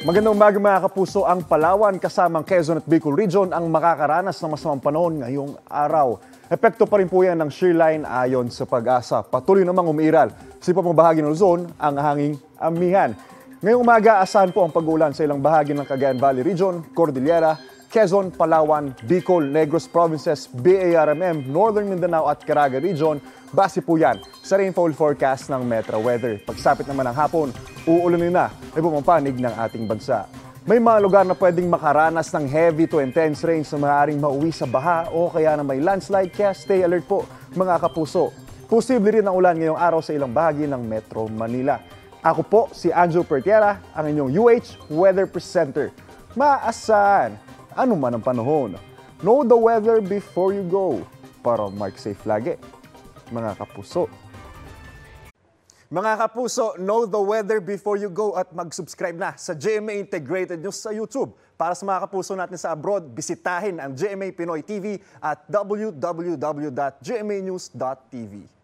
Magandang umaga mga kapuso. Ang Palawan kasamang Quezon at Bicol Region ang makakaranas ng masamang panahon ngayong araw. Epekto pa rin po yan ng shear line ayon sa Pag-asa. Patuloy namang umiiral sa iba pang bahagi ng Luzon ang hanging amihan. Ngayong umaga, asahan po ang pag-uulan sa ilang bahagi ng Cagayan Valley Region, Cordillera, Quezon, Palawan, Bicol, Negros Provinces, BARMM, Northern Mindanao at Caraga Region. Base po yan sa rainfall forecast ng Metro Weather. Pagsapit naman ng hapon, uulanin na ibang panig ng ating bansa. May mga lugar na pwedeng makaranas ng heavy to intense rains na maaaring mauwi sa baha o kaya na may landslide, kaya stay alert po mga kapuso. Posible rin ang ulan ngayong araw sa ilang bahagi ng Metro Manila. Ako po si Anjo Pertiera, ang inyong UH Weather Presenter. Maasahan, ano man ang panahon. Know the weather before you go para mark safe lagi, mga kapuso. Mga kapuso, know the weather before you go at mag-subscribe na sa GMA Integrated News sa YouTube. Para sa mga kapuso natin sa abroad, bisitahin ang GMA Pinoy TV at www.gmanews.tv.